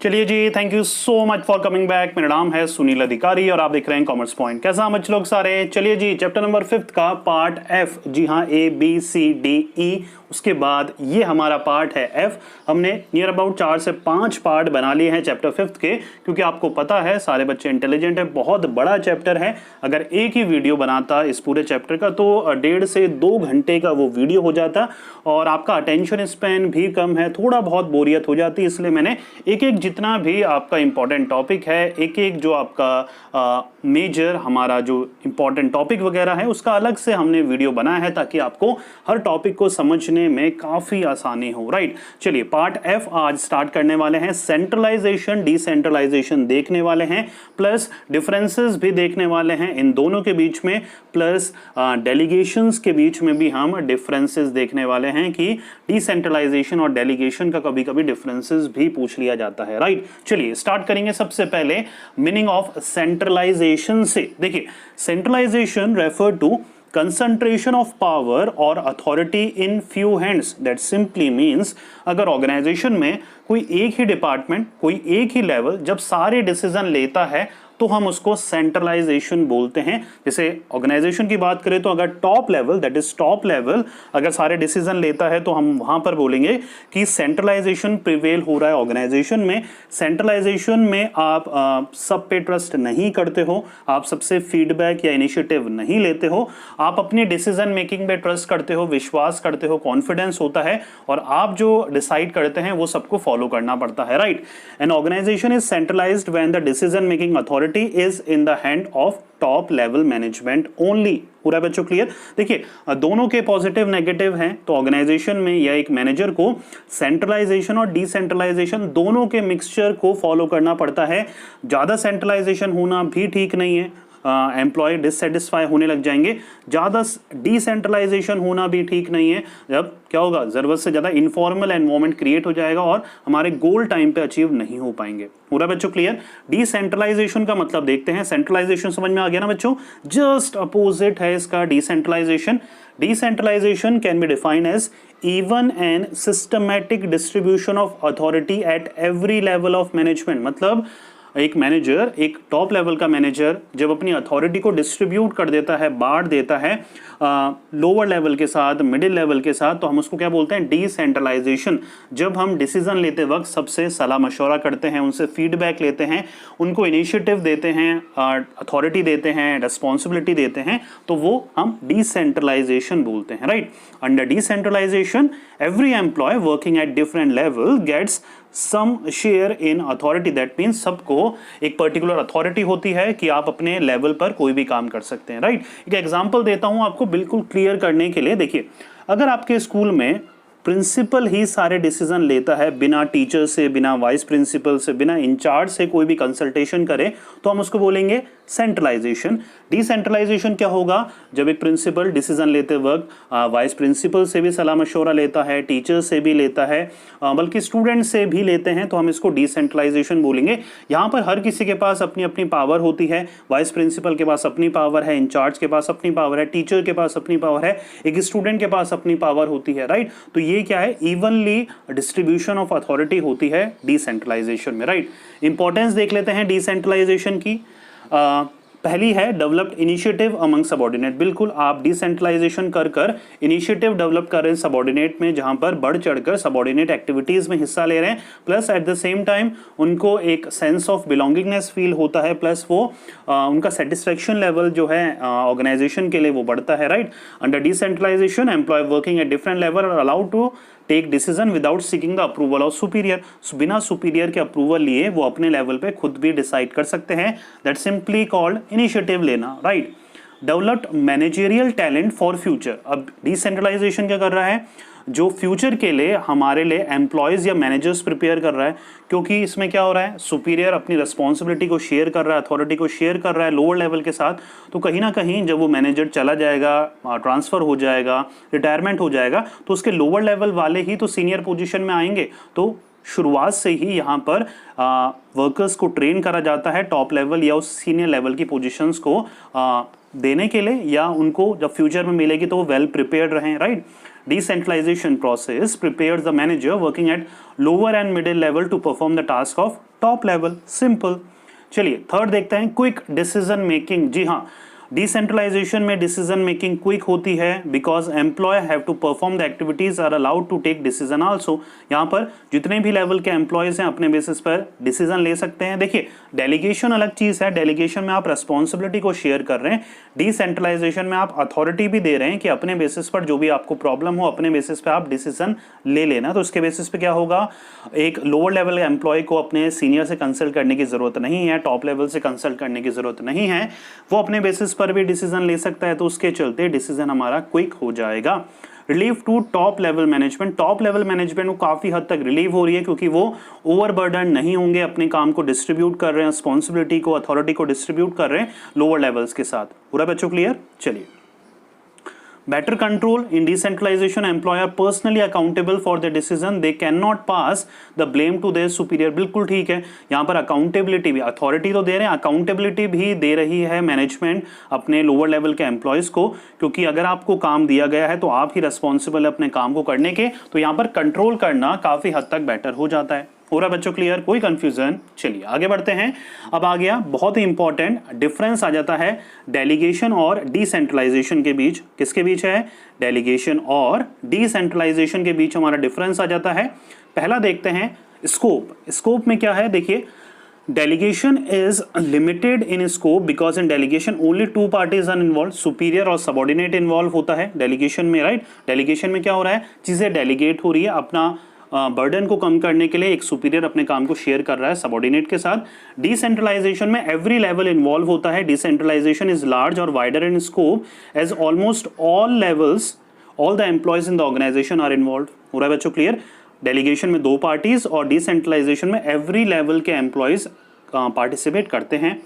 चलिए जी, thank you so much for coming back. मेरा नाम है सुनील अधिकारी और आप देख रहे हैं कॉमर्स पॉइंट। कैसा हम लोग सारे? चलिए जी, चैप्टर नंबर 5 का पार्ट एफ, जी हाँ, ABCDE, उसके बाद ये हमारा पार्ट है एफ। हमने नियर अबाउट 4 से 5 पार्ट बना लिए हैं चैप्टर 5 के, क्योंकि आपको पता है सारे बच्चे इंटेलिजेंट है, बहुत बड़ा चैप्टर है। अगर एक ही वीडियो बनाता इस पूरे चैप्टर का तो 1.5 से 2 घंटे का वो वीडियो हो जाता और आपका अटेंशन स्पैन भी कम है, थोड़ा बहुत बोरियत हो जाती। इसलिए मैंने एक एक जितना भी आपका इंपॉर्टेंट टॉपिक है, एक एक जो आपका मेजर हमारा जो इंपॉर्टेंट टॉपिक वगैरह है उसका अलग से हमने वीडियो बनाया है, ताकि आपको हर टॉपिक को समझने में काफी आसानी हो। राइट, चलिए पार्ट एफ आज स्टार्ट करने वाले हैं। सेंट्रलाइजेशन डिसेंट्रलाइजेशन देखने वाले हैं, प्लस डिफरेंसेस भी देखने वाले हैं इन दोनों के बीच में, प्लस डेलीगेशंस के बीच में भी हम डिफरेंसेस देखने वाले हैं कि डिसेंट्रलाइजेशन और डेलीगेशन का कभी कभी डिफरेंसेस भी पूछ लिया जाता है। राइट, चलिए स्टार्ट करेंगे सबसे पहले मीनिंग ऑफ सेंट्रलाइजेशन से। देखिए, centralization refer to concentration of power or authority in few hands. That simply means अगर ऑर्गेनाइजेशन में कोई एक ही डिपार्टमेंट, कोई एक ही लेवल जब सारे डिसीजन लेता है तो हम उसको सेंट्रलाइजेशन बोलते हैं। जैसे ऑर्गेनाइजेशन की बात करें तो अगर top level, that is top level, अगर सारे डिसीजन लेता है तो हम वहां पर बोलेंगे कि सेंट्रलाइजेशन प्रिवेल हो रहा है ऑर्गेनाइजेशन में। सेंट्रलाइजेशन में आप सब पे ट्रस्ट नहीं करते हो, आप सबसे फीडबैक या इनिशिएटिव नहीं लेते हो, आप अपनी डिसीजन मेकिंग पे ट्रस्ट करते हो, विश्वास करते हो, कॉन्फिडेंस होता है और आप जो डिसाइड करते हैं वो सबको फॉलो करना पड़ता है। Right, an organization is centralized when the decision making authority is in the hand of top level management only. पूरा बच्चों क्लियर? देखिए, दोनों के पॉजिटिव नेगेटिव हैं, तो ऑर्गेनाइजेशन में या एक मैनेजर को सेंट्रलाइजेशन और डिसेंट्रलाइजेशन दोनों के मिक्सचर को फॉलो करना पड़ता है। ज्यादा सेंट्रलाइजेशन होना भी ठीक नहीं है, एम्प्लॉय डिससेटिस्फाई होने लग जाएंगे। ज़्यादा डिसेंट्रलाइजेशन होना भी ठीक नहीं है, जब क्या होगा, ज़रूरत से ज़्यादा इनफॉर्मल एनवायरनमेंट क्रिएट हो जाएगा और हमारे गोल टाइम पे अचीव नहीं हो पाएंगे। पूरा बच्चों क्लियर? डिसेंट्रलाइजेशन का मतलब देखते हैं। सेंट्रलाइजेशन समझ में आ गया ना बच्चों? जस्ट अपोजिट है इसका decentralisation. Decentralization can be defined as even and systematic distribution of authority at every level of management। मतलब एक मैनेजर, एक टॉप लेवल का मैनेजर जब अपनी अथॉरिटी को डिस्ट्रीब्यूट कर देता है, बांट देता है लोअर लेवल के साथ, मिडिल लेवल के साथ, तो हम उसको क्या बोलते हैं? डिसेंट्रलाइजेशन। जब हम डिसीजन लेते वक्त सबसे सलाह मशवरा करते हैं, उनसे फीडबैक लेते हैं, उनको इनिशिएटिव देते हैं, अथॉरिटी देते हैं, रिस्पॉन्सिबिलिटी देते हैं, तो वो हम डिसेंट्रलाइजेशन बोलते हैं। Right, under decentralization every employee working at different level gets some share in authority. That means सबको एक पर्टिकुलर अथॉरिटी होती है कि आप अपने लेवल पर कोई भी काम कर सकते हैं। राइट, एक एग्जांपल देता हूं आपको बिल्कुल क्लियर करने के लिए। देखिए, अगर आपके स्कूल में प्रिंसिपल ही सारे डिसीजन लेता है, बिना टीचर से, बिना वाइस प्रिंसिपल से, बिना इंचार्ज से कोई भी कंसल्टेशन करे, तो हम उसको बोलेंगे सेंट्रलाइजेशन। डिसेंट्रलाइजेशन क्या होगा? जब एक प्रिंसिपल डिसीजन लेते वक्त वाइस प्रिंसिपल से भी सलाह मशवरा लेता है, टीचर से भी लेता है, बल्कि स्टूडेंट से भी लेते हैं, तो हम इसको डिसेंट्रलाइजेशन बोलेंगे। यहाँ पर हर किसी के पास अपनी अपनी पावर होती है। वाइस प्रिंसिपल के पास अपनी पावर है, इंचार्ज के पास अपनी पावर है, टीचर के पास अपनी पावर है, एक स्टूडेंट के पास अपनी पावर होती है। राइट, तो ये क्या है? इवनली डिस्ट्रीब्यूशन ऑफ अथॉरिटी होती है डिसेंट्रलाइजेशन में। राइट, इंपॉर्टेंस देख लेते हैं डिसेंट्रलाइजेशन की। पहली है डेवलप्ड इनिशिएटिव अमंग सबऑर्डिनेट। बिल्कुल, आप डिसेंट्रलाइजेशन कर इनिशिएटिव डेवलप कर रहे हैं सबऑर्डिनेट में, जहां पर बढ़ चढ़कर सबऑर्डिनेट एक्टिविटीज में हिस्सा ले रहे हैं, plus at the same time उनको एक सेंस ऑफ बिलोंगिंगनेस फील होता है, प्लस वो उनका सेटिस्फेक्शन लेवल जो है ऑर्गेनाइजेशन के लिए वो बढ़ता है। Right, under decentralization employee working at different level are allowed to take decision without seeking the approval of superior. बिना सुपीरियर के अप्रूवल लिए वो अपने लेवल पे खुद भी डिसाइड कर सकते हैं। दैट सिंपली कॉल्ड इनिशिएटिव लेना। Right, developed managerial talent for future. अब डिसेंट्रलाइजेशन क्या कर रहा है? जो फ्यूचर के लिए हमारे लिए एम्प्लॉयज या मैनेजर्स प्रिपेयर कर रहा है, क्योंकि इसमें क्या हो रहा है? सुपीरियर अपनी रिस्पॉन्सिबिलिटी को शेयर कर रहा है, अथॉरिटी को शेयर कर रहा है लोअर लेवल के साथ, तो कहीं ना कहीं जब वो मैनेजर चला जाएगा, ट्रांसफर हो जाएगा, रिटायरमेंट हो जाएगा, तो उसके लोअर लेवल वाले ही तो सीनियर पोजीशन में आएंगे। तो शुरुआत से ही यहाँ पर वर्कर्स को ट्रेन करा जाता है टॉप लेवल या उस सीनियर लेवल की पोजीशंस को देने के लिए, या उनको जब फ्यूचर में मिलेगी तो वो वेल प्रिपेयर्ड रहें। Right, decentralization process prepares the manager working at lower and middle level to perform the task of top level, simple. चलिए थर्ड देखते हैं, क्विक डिसीजन मेकिंग। जी हाँ, डिसेंट्रलाइजेशन में डिसीजन मेकिंग क्विक होती है because employee have to perform the activities are allowed to take decision also. यहाँ पर जितने भी लेवल के एम्प्लॉयज हैं अपने बेसिस पर डिसीजन ले सकते हैं। देखिए डेलीगेशन अलग चीज है, डेलीगेशन में आप रेस्पॉन्सिबिलिटी को शेयर कर रहे हैं, डिसेंट्रलाइजेशन में आप अथॉरिटी भी दे रहे हैं कि अपने बेसिस पर जो भी आपको प्रॉब्लम हो अपने बेसिस पर आप डिसीजन ले लेना। तो उसके बेसिस पे क्या होगा, एक लोअर लेवल एम्प्लॉय को अपने सीनियर से कंसल्ट करने की जरूरत नहीं है, टॉप लेवल से कंसल्ट करने की जरूरत नहीं है, वो अपने बेसिस पर भी डिसीजन ले सकता है। तो उसके चलते डिसीजन हमारा क्विक हो जाएगा। Relief to top level management, top level management को काफी हद तक रिलीव हो रही है क्योंकि वो ओवरबर्डन नहीं होंगे, अपने काम को डिस्ट्रीब्यूट कर रहे हैं, रिस्पॉन्सिबिलिटी को, अथॉरिटी को डिस्ट्रीब्यूट कर रहे हैं लोअर लेवल्स के साथ। पूरा बच्चों क्लियर? चलिए, better control in decentralization, employer personally accountable for the decision, they cannot pass the blame to their superior। बिल्कुल ठीक है, यहाँ पर अकाउंटेबिलिटी भी, अथॉरिटी तो दे रहे हैं, अकाउंटेबिलिटी भी दे रही है मैनेजमेंट अपने लोअर लेवल के एम्प्लॉयज को, क्योंकि अगर आपको काम दिया गया है तो आप ही रेस्पॉन्सिबल है अपने काम को करने के। तो यहाँ पर कंट्रोल करना काफी हद तक बेटर हो जाता है। हो रहा बच्चों क्लियर? कोई कंफ्यूजन? चलिए आगे बढ़ते हैं। अब आ गया बहुत ही इंपॉर्टेंट डिफरेंस आ जाता है डेलीगेशन और डिसेंट्रलाइजेशन के बीच। किसके बीच है? डेलीगेशन और डिसेंट्रलाइजेशन के बीच हमारा डिफरेंस आ जाता है। पहला देखते हैं स्कोप। स्कोप में क्या है? देखिए, delegation is limited in scope because in delegation only two parties are involve, superior और सबऑर्डिनेट इन्वॉल्व होता है डेलीगेशन में, राइट। डेलीगेशन में क्या हो रहा है, चीजें डेलीगेट हो रही है, अपना बर्डन को कम करने के लिए एक सुपीरियर अपने काम को शेयर कर रहा है सबऑर्डिनेट के साथ। डिसेंट्रलाइजेशन में एवरी लेवल इन्वॉल्व होता है। डिसेंट्रलाइजेशन इज लार्ज और wider in scope as almost all levels, all the employees in the organization are involve. हो रहा है बच्चों क्लियर? डेलीगेशन में 2 पार्टीज और डिसेंट्रलाइजेशन में एवरी लेवल के एम्प्लॉयज पार्टिसिपेट करते हैं।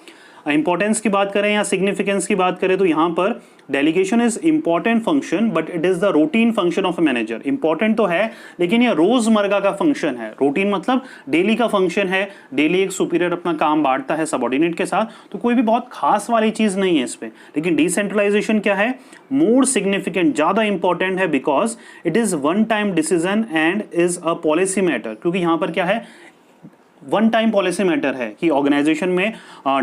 इंपॉर्टेंस की बात करें या सिग्निफिकेंस की बात करें तो यहाँ पर delegation is important function but it is the routine function of a manager. Important तो है लेकिन ये रोजमर्रा का फंक्शन है। रूटीन मतलब डेली का फंक्शन है, डेली एक सुपीरियर अपना काम बांटता है सबऑर्डिनेट के साथ, तो कोई भी बहुत खास वाली चीज नहीं है इस पे। लेकिन डिसेंट्रलाइजेशन क्या है? मोर सिग्निफिकेंट, ज्यादा इंपॉर्टेंट है because it is one time decision and is a policy matter. क्योंकि यहाँ पर क्या है, वन टाइम पॉलिसी मैटर है कि ऑर्गेनाइजेशन में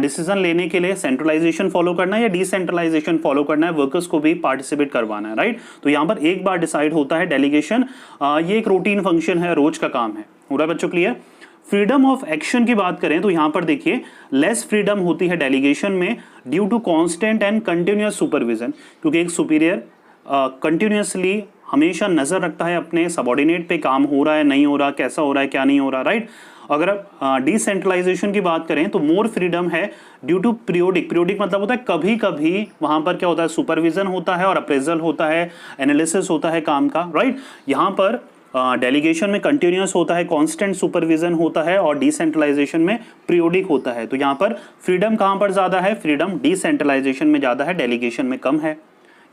डिसीजन लेने के लिए सेंट्रलाइजेशन फॉलो करना है या डिसेंट्रलाइजेशन फॉलो करना है, वर्कर्स को भी पार्टिसिपेट करवाना है, राइट। तो यहाँ पर एक बार डिसाइड होता है डेलीगेशन, ये एक रूटीन फंक्शन है, रोज का काम है। हो रहा है बच्चों क्लियर? फ्रीडम ऑफ एक्शन की बात करें तो यहाँ पर देखिए लेस फ्रीडम होती है डेलीगेशन में due to constant and continuous supervision, क्योंकि एक सुपीरियर कंटिन्यूअसली हमेशा नजर रखता है अपने सबऑर्डिनेट पे, काम हो रहा है नहीं हो रहा, कैसा हो रहा है क्या नहीं हो रहा, राइट। अगर डिसेंट्रलाइजेशन की बात करें तो मोर फ्रीडम है ड्यू टू पीरियोडिक। पीरियोडिक मतलब होता है कभी कभी वहां पर क्या होता है, सुपरविजन होता है और अप्रेजल होता है, एनालिसिस होता है काम का, राइट। यहाँ पर डेलीगेशन में कंटिन्यूअस होता है, कांस्टेंट सुपरविजन होता है और डिसेंट्रलाइजेशन में पीरियोडिक होता है। तो यहाँ पर फ्रीडम कहाँ पर ज्यादा है? फ्रीडम डिसेंट्रलाइजेशन में ज्यादा है, डेलीगेशन में कम है।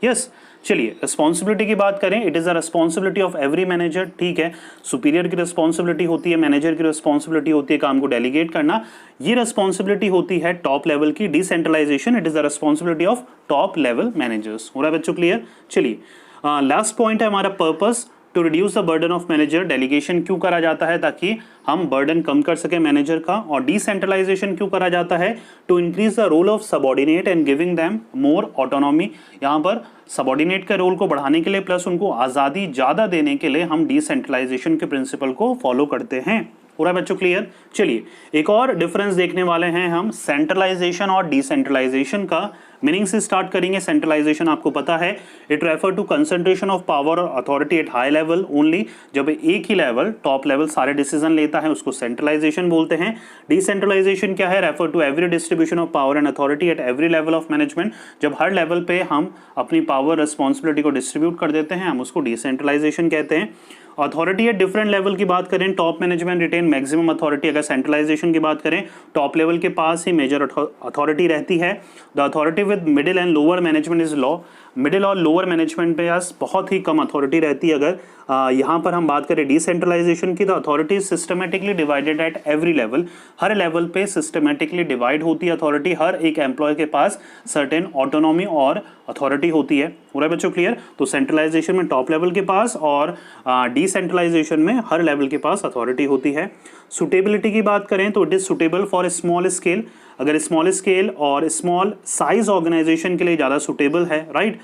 यस चलिए, रिस्पॉन्सिबिलिटी की बात करें, it is a responsibility of every manager. ठीक है, सुपीरियर की रिस्पॉन्सिबिलिटी होती है, मैनेजर की रिस्पॉन्सिबिलिटी होती है काम को डेलीगेट करना, ये रिस्पॉन्सिबिलिटी होती है टॉप लेवल की। Decentralization it is the responsibility of top level managers. हो रहा है बच्चों क्लियर? चलिए लास्ट पॉइंट है हमारा purpose to reduce the burden of manager. Delegation क्यों करा जाता है? ताकि हम बर्डन कम कर सके मैनेजर का। और डिसेंट्रलाइजेशन क्यों करा जाता है? To increase the role of subordinate and giving them more autonomy. यहाँ पर सबऑर्डिनेट के रोल को बढ़ाने के लिए प्लस उनको आजादी ज्यादा देने के लिए हम डिसेंट्रलाइजेशन के प्रिंसिपल को फॉलो करते हैं। पूरा बच्चों क्लियर? चलिए एक और डिफरेंस देखने वाले हैं हम, सेंट्रलाइजेशन और डिसेंट्रलाइजेशन का। मीनिंग से स्टार्ट करेंगे। सेंट्रलाइजेशन आपको पता है, it refer to concentration of power और authority at high level only. जब एक ही लेवल, टॉप लेवल सारे डिसीजन लेता है उसको सेंट्रलाइजेशन बोलते हैं। डिसेंट्रलाइजेशन क्या है? Refer to every distribution of power and authority at every level of management. जब हर लेवल पे हम अपनी पावर रिस्पॉन्सिबिलिटी को डिस्ट्रीब्यूट कर देते हैं हम उसको डिसेंट्रलाइजेशन कहते हैं। अथॉरिटी एट डिफरेंट लेवल की बात करें, top management retain maximum authority. अगर सेंट्रलाइजेशन की बात करें, टॉप लेवल के पास ही मेजर अथॉरिटी रहती है। The authority with middle and lower management is law. Middle और लोअर मैनेजमेंट पे बहुत ही कम अथॉरिटी रहती है। अगर यहाँ पर हम बात करें डिसेंट्रलाइजेशन की, तो authority systematically divided eight every level. हर लेवल पे सिस्टमेटिकली डिवाइड होती है अथॉरिटी, हर एक एम्प्लॉय के पास सर्टेन ऑटोनॉमी और अथॉरिटी होती है। हो रहा है बच्चों क्लियर? तो सेंट्रलाइजेशन में टॉप लेवल के पास और डिसेंट्रलाइजेशन में हर लेवल के पास अथॉरिटी होती है। सुटेबिलिटी की बात करें तो it is suitable for small scale, अगर स्मॉल स्केल और स्मॉल साइज ऑर्गेनाइजेशन के लिए ज़्यादा सुटेबल है, राइट।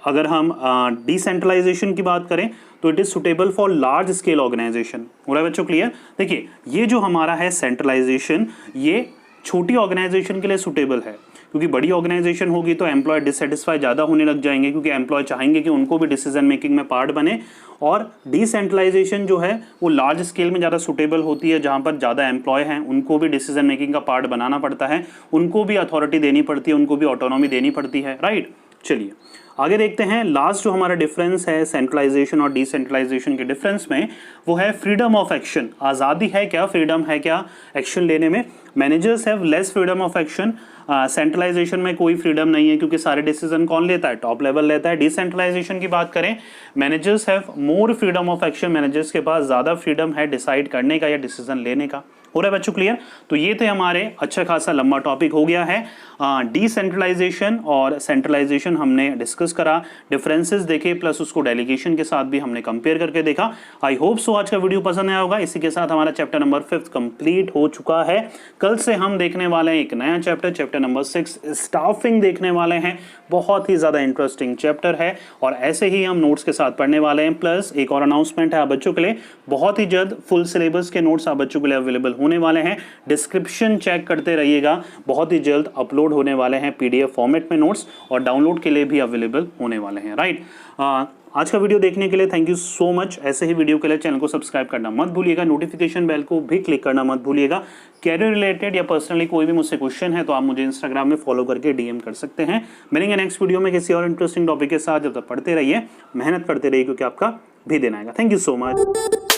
अगर हम डिसेंट्रलाइजेशन की बात करें तो it is suitable for large scale organization. हो रहा है बच्चों क्लियर? देखिए ये जो हमारा है सेंट्रलाइजेशन, ये छोटी ऑर्गेनाइजेशन के लिए सुटेबल है, क्योंकि बड़ी ऑर्गेनाइजेशन होगी तो एम्प्लॉय डिससेटिस्फाई ज़्यादा होने लग जाएंगे, क्योंकि एम्प्लॉय चाहेंगे कि उनको भी डिसीजन मेकिंग में पार्ट बने। और डिसेंट्रलाइजेशन जो है वो लार्ज स्केल में ज़्यादा सुटेबल होती है, जहाँ पर ज़्यादा एम्प्लॉय हैं, उनको भी डिसीजन मेकिंग का पार्ट बनाना पड़ता है, उनको भी अथॉरिटी देनी पड़ती है, उनको भी ऑटोनॉमी देनी पड़ती है, राइट। चलिए आगे देखते हैं। लास्ट जो हमारा डिफरेंस है सेंट्रलाइजेशन और डिसेंट्रलाइजेशन के डिफरेंस में, वो है फ्रीडम ऑफ एक्शन। आज़ादी है क्या, फ्रीडम है क्या एक्शन लेने में? Managers have less freedom of action. Centralization में कोई फ्रीडम नहीं है, क्योंकि सारे डिसीजन कौन लेता है? टॉप लेवल लेता है। डिसेंट्रलाइजेशन की बात करें, managers have more freedom of action, managers के पास ज़्यादा फ्रीडम है डिसाइड करने का या डिसीजन लेने का। हो रहा है बच्चों क्लियर? तो ये थे हमारे अच्छा खासा लंबा टॉपिक हो गया है। डिसेंट्रलाइजेशन और सेंट्रलाइजेशन हमने डिस्कस करा, डिफरेंसेस देखे, प्लस उसको डेलीगेशन के साथ भी हमने कंपेयर करके देखा। आई होप सो आज का वीडियो पसंद आया होगा। इसी के साथ हमारा चैप्टर नंबर 5 कंप्लीट हो चुका है। कल से हम देखने वाले हैं एक नया चैप्टर, चैप्टर नंबर 6 स्टाफिंग देखने वाले हैं। बहुत ही ज़्यादा इंटरेस्टिंग चैप्टर है और ऐसे ही हम नोट्स के साथ पढ़ने वाले हैं। प्लस एक और अनाउंसमेंट है आप बच्चों के लिए, बहुत ही जल्द फुल सिलेबस के नोट्स आप बच्चों के लिए अवेलेबल होने वाले हैं। डिस्क्रिप्शन चेक करते रहिएगा, बहुत ही जल्द अपलोड होने वाले हैं पीडीएफ फॉर्मेट में नोट्स, और डाउनलोड के लिए भी अवेलेबल होने वाले हैं, राइट। आज का वीडियो देखने के लिए थैंक यू सो मच। ऐसे ही वीडियो के लिए चैनल को सब्सक्राइब करना मत भूलिएगा, नोटिफिकेशन बेल को भी क्लिक करना मत भूलिएगा। कैरियर रिलेटेड या पर्सनली कोई भी मुझसे क्वेश्चन है तो आप मुझे इंस्टाग्राम में फॉलो करके डीएम कर सकते हैं। मिलेंगे नेक्स्ट वीडियो में किसी और इंटरेस्टिंग टॉपिक के साथ। जब तक पढ़ते रहिए, मेहनत करते रहिए, क्योंकि आपका भी दिन आएगा। Thank you so much.